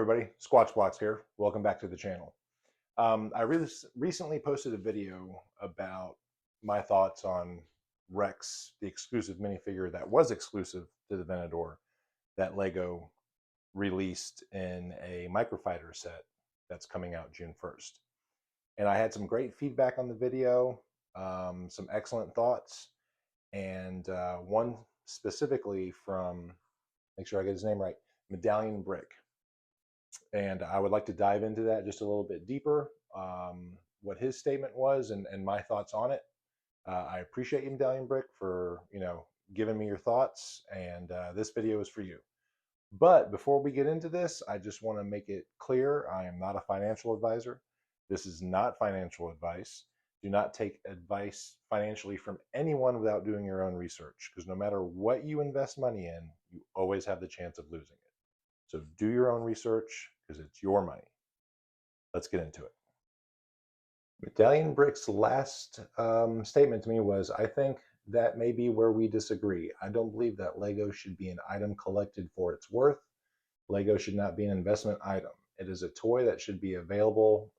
everybody, Squatch Blocks here. Welcome back to the channel. I recently posted a video about my thoughts on Rex, the exclusive minifigure that was exclusive to the Venador that Lego released in a Microfighter set that's coming out June 1st. And I had some great feedback on the video, some excellent thoughts, and one specifically from, make sure I get his name right, Medallion Brick. And I would like to dive into that just a little bit deeper, what his statement was and my thoughts on it. I appreciate you, Medallion Brick, for giving me your thoughts, and this video is for you. But before we get into this, I just want to make it clear I am not a financial advisor. This is not financial advice. Do not take advice financially from anyone without doing your own research, because no matter what you invest money in, you always have the chance of losing it. So do your own research, because it's your money. Let's get into it. Medallion Brick's last statement to me was, I think that may be where we disagree. I don't believe that Lego should be an item collected for its worth. Lego should not be an investment item. It is a toy that should be available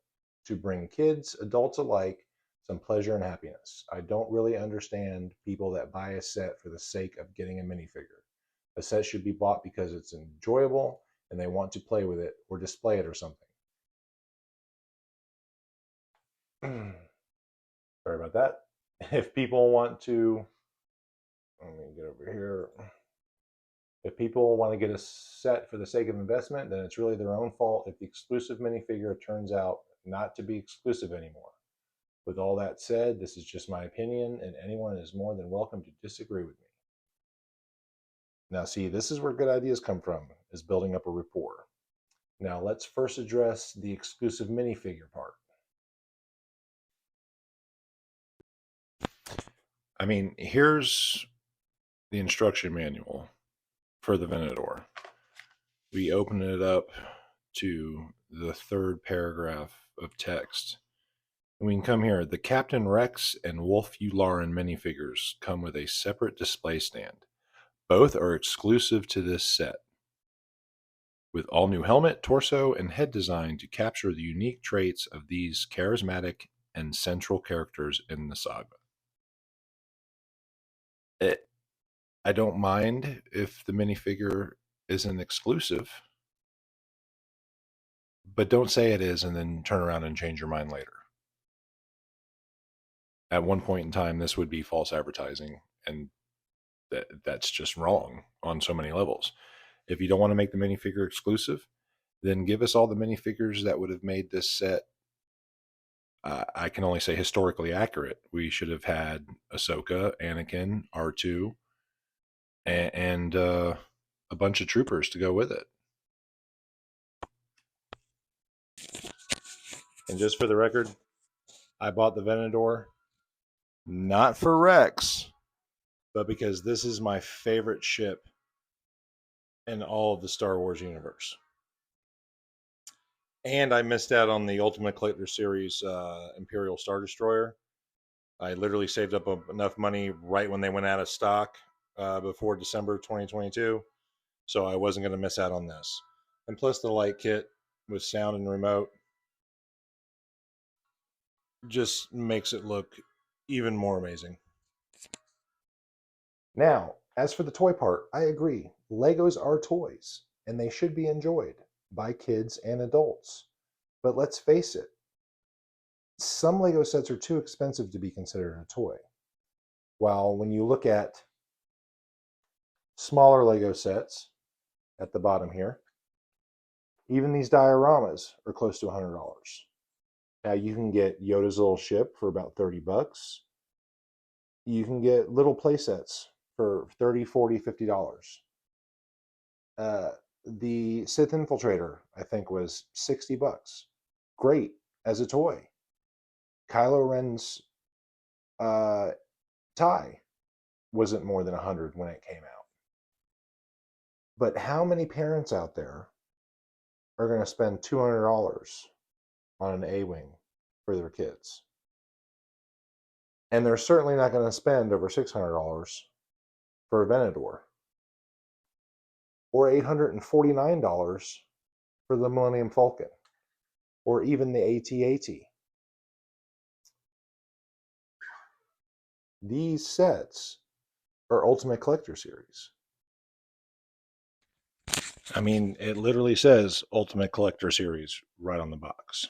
to bring kids, adults alike, some pleasure and happiness. I don't really understand people that buy a set for the sake of getting a minifigure. A set should be bought because it's enjoyable and they want to play with it or display it or something. Sorry about that. If people want to, let me get over here. If people want to get a set for the sake of investment, then it's really their own fault if the exclusive minifigure turns out not to be exclusive anymore. With all that said, this is just my opinion, and anyone is more than welcome to disagree with me. Now, see, this is where good ideas come from, is building up a rapport. Now, let's first address the exclusive minifigure part. I mean, here's the instruction manual for the Venador. We open it up to the third paragraph of text. And we can come here. The Captain Rex and Wolf Yularen minifigures come with a separate display stand. Both are exclusive to this set, with all new helmet, torso, and head design to capture the unique traits of these charismatic and central characters in the saga. I don't mind if the minifigure isn't exclusive, but don't say it is and then turn around and change your mind later. At one point in time, this would be false advertising, and that's just wrong on so many levels. If you don't want to make the minifigure exclusive, then give us all the minifigures that would have made this set, I can only say historically accurate. We should have had Ahsoka, Anakin, R2, and a bunch of troopers to go with it. And just for the record, I bought the Venador not for Rex, but because this is my favorite ship in all of the Star Wars universe. And I missed out on the Ultimate Collector Series Imperial Star Destroyer. I literally saved up enough money right when they went out of stock before December 2022. So I wasn't going to miss out on this. And plus the light kit with sound and remote just makes it look even more amazing. Now, as for the toy part, I agree. Legos are toys, and they should be enjoyed by kids and adults. But let's face it, some Lego sets are too expensive to be considered a toy. While when you look at smaller Lego sets at the bottom here, even these dioramas are close to $100. Now you can get Yoda's little ship for about 30 bucks. You can get little play sets for $30, $40, $50. The Sith Infiltrator, I think, was 60 bucks. Great as a toy. Kylo Ren's tie wasn't more than 100 when it came out. But how many parents out there are going to spend $200 on an A-Wing for their kids? And they're certainly not going to spend over $600 for a Venador, or $849 for the Millennium Falcon or even the AT-AT. These sets are Ultimate Collector Series. I mean, it literally says Ultimate Collector Series right on the box.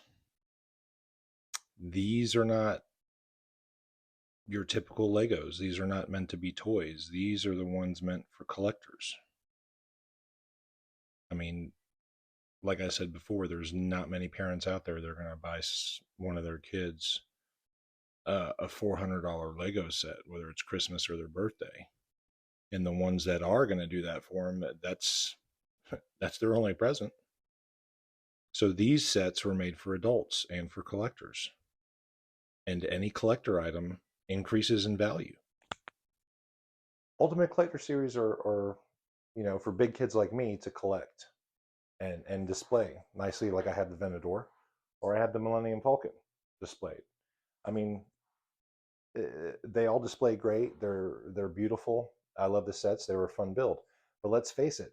These are not your typical Legos. These are not meant to be toys. These are the ones meant for collectors. I mean, like I said before, there's not many parents out there that are going to buy one of their kids a $400 Lego set, whether it's Christmas or their birthday. And the ones that are going to do that for them, that's their only present. So these sets were made for adults and for collectors. And any collector item increases in value. Ultimate Collector Series are for big kids like me to collect and display nicely, like I had the Venador or I had the Millennium Falcon displayed. I mean, they all display great. They're beautiful. I love the sets. They were a fun build. But let's face it,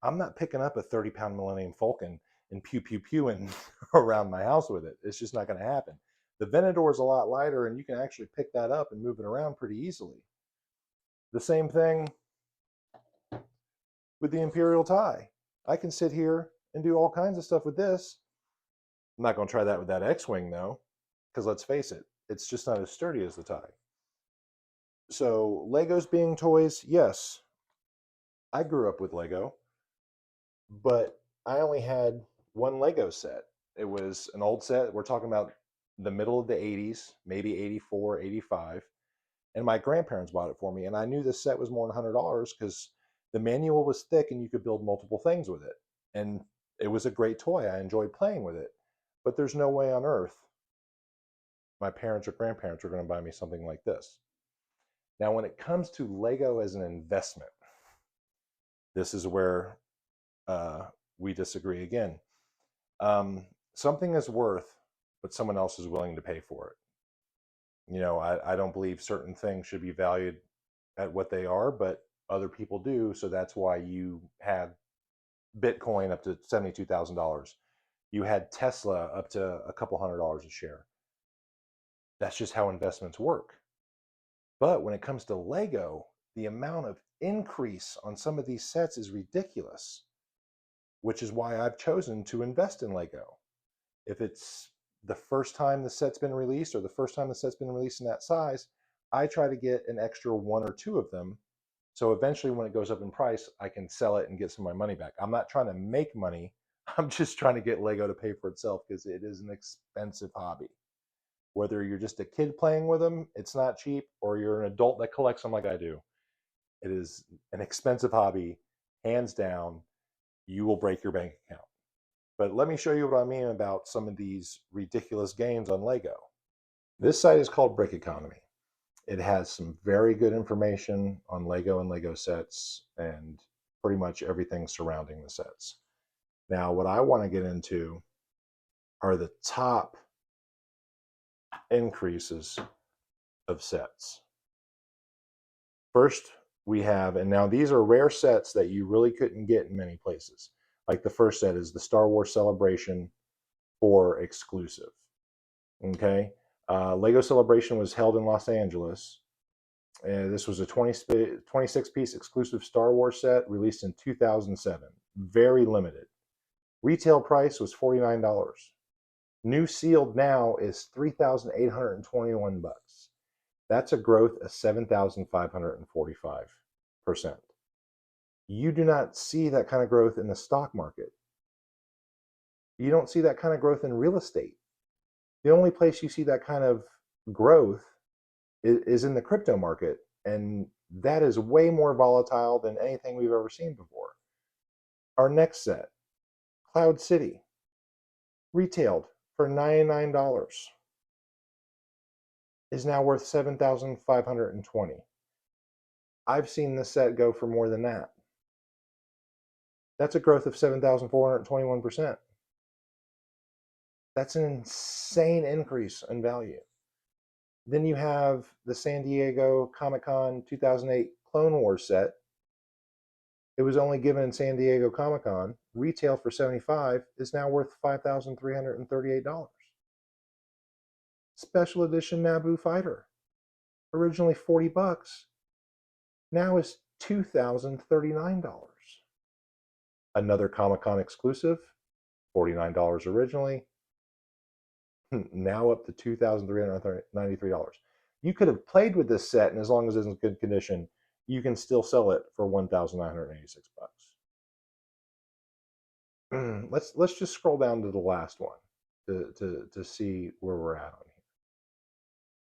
I'm not picking up a 30-pound Millennium Falcon and pewing around my house with it. It's just not going to happen. The Venador is a lot lighter, and you can actually pick that up and move it around pretty easily. The same thing with the Imperial TIE. I can sit here and do all kinds of stuff with this. I'm not going to try that with that X-Wing, though, because let's face it, it's just not as sturdy as the TIE. So Legos being toys, yes, I grew up with Lego, but I only had one Lego set. It was an old set. We're talking about the middle of the 80s, maybe 84, 85. And my grandparents bought it for me. And I knew this set was more than $100 because the manual was thick and you could build multiple things with it. And it was a great toy. I enjoyed playing with it. But there's no way on earth my parents or grandparents are going to buy me something like this. Now, when it comes to Lego as an investment, this is where we disagree again. Something is worth what someone else is willing to pay for it. I don't believe certain things should be valued at what they are, but other people do. So that's why you had Bitcoin up to $72,000. You had Tesla up to a couple $100 a share. That's just how investments work. But when it comes to Lego, the amount of increase on some of these sets is ridiculous, which is why I've chosen to invest in Lego. If it's the first time the set's been released or the first time the set's been released in that size, I try to get an extra one or two of them. So eventually when it goes up in price, I can sell it and get some of my money back. I'm not trying to make money. I'm just trying to get Lego to pay for itself because it is an expensive hobby. Whether you're just a kid playing with them, it's not cheap, or you're an adult that collects them like I do. It is an expensive hobby, hands down. You will break your bank account. But let me show you what I mean about some of these ridiculous games on Lego. This site is called Brick Economy. It has some very good information on Lego and Lego sets and pretty much everything surrounding the sets. Now, what I want to get into are the top increases of sets. First, we have, and now these are rare sets that you really couldn't get in many places. Like the first set is the Star Wars Celebration 4 exclusive. Okay, Lego Celebration was held in Los Angeles. This was a 26-piece exclusive Star Wars set released in 2007. Very limited. Retail price was $49. New sealed now is $3,821. That's a growth of 7,545%. You do not see that kind of growth in the stock market. You don't see that kind of growth in real estate. The only place you see that kind of growth is in the crypto market, and that is way more volatile than anything we've ever seen before. Our next set, Cloud City, retailed for $99, is now worth $7,520. I've seen this set go for more than that. That's a growth of 7,421%. That's an insane increase in value. Then you have the San Diego Comic-Con 2008 Clone Wars set. It was only given in San Diego Comic-Con. retail for $75 is now worth $5,338. Special edition Naboo fighter, originally $40, now is $2,039. Another Comic-Con exclusive, $49 originally, now up to $2,393. You could have played with this set, and as long as it's in good condition, you can still sell it for $1,986. Let's just scroll down to the last one to see where we're at on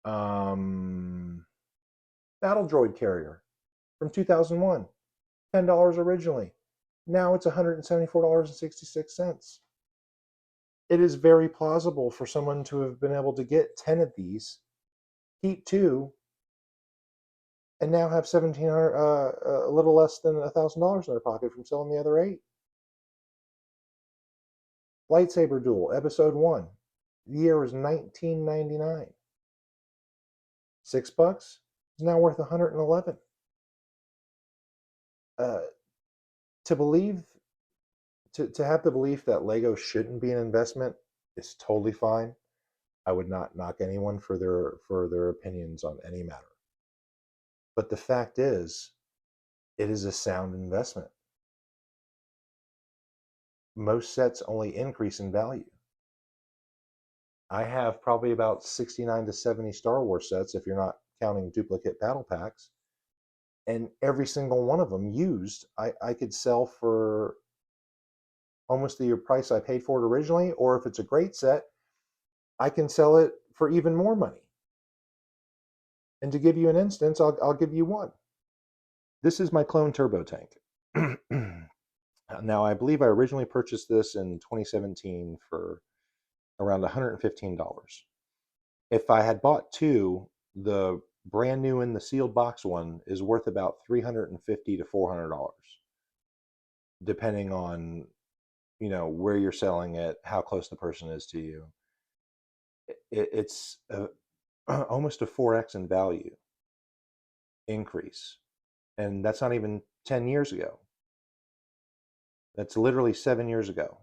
here. Battle Droid Carrier from 2001, $10 originally. Now it's $174.66. It is very plausible for someone to have been able to get 10 of these, keep 2, and now have $1,700, a little less than $1,000 in their pocket from selling the other 8. Lightsaber Duel, Episode 1. The year was 1999. $6 is now worth $111. To have the belief that Lego shouldn't be an investment is totally fine. I would not knock anyone for their opinions on any matter. But the fact is, it is a sound investment. Most sets only increase in value. I have probably about 69 to 70 Star Wars sets, if you're not counting duplicate battle packs, and every single one of them used, I could sell for almost the price I paid for it originally, or if it's a great set, I can sell it for even more money. And to give you an instance, I'll give you one. This is my Clone Turbo Tank. Now, I believe I originally purchased this in 2017 for around $115. If I had bought 2, the brand new in the sealed box one is worth about $350 to $400, depending on where you're selling it, how close the person is to you. It's almost a 4x in value increase, and that's not even 10 years ago. That's literally 7 years ago.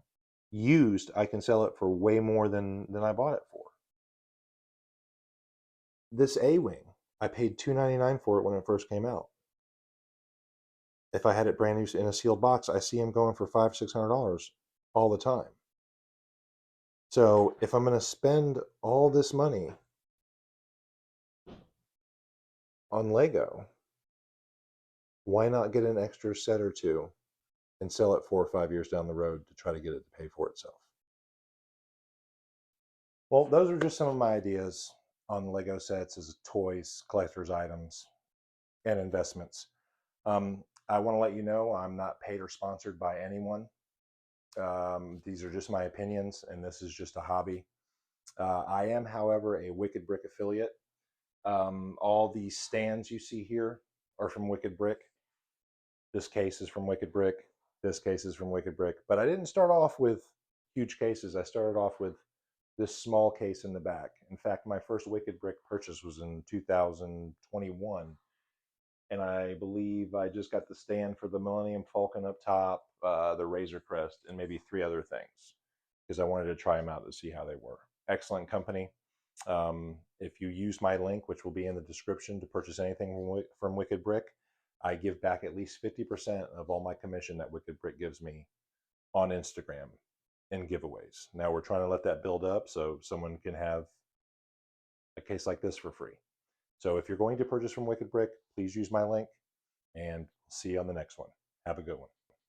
Used, I can sell it for way more than I bought it for. This A-Wing, I paid $299 for it when it first came out. If I had it brand new in a sealed box, I see them going for $500-$600 all the time. So if I'm going to spend all this money on Lego, why not get an extra set or 2 and sell it 4 or 5 years down the road to try to get it to pay for itself? Well, those are just some of my ideas on Lego sets as toys, collector's items, and investments. I want to let you know I'm not paid or sponsored by anyone. These are just my opinions, and this is just a hobby. I am, however, a Wicked Brick affiliate. All these stands you see here are from Wicked Brick. This case is from Wicked Brick. This case is from Wicked Brick. But I didn't start off with huge cases. I started off with this small case in the back. In fact, my first Wicked Brick purchase was in 2021. And I believe I just got the stand for the Millennium Falcon up top, the Razor Crest, and maybe 3 other things, because I wanted to try them out to see how they were. Excellent company. If you use my link, which will be in the description, to purchase anything from Wicked Brick, I give back at least 50% of all my commission that Wicked Brick gives me on Instagram in giveaways. Now we're trying to let that build up so someone can have a case like this for free. So if you're going to purchase from Wicked Brick, please use my link, and see you on the next one. Have a good one.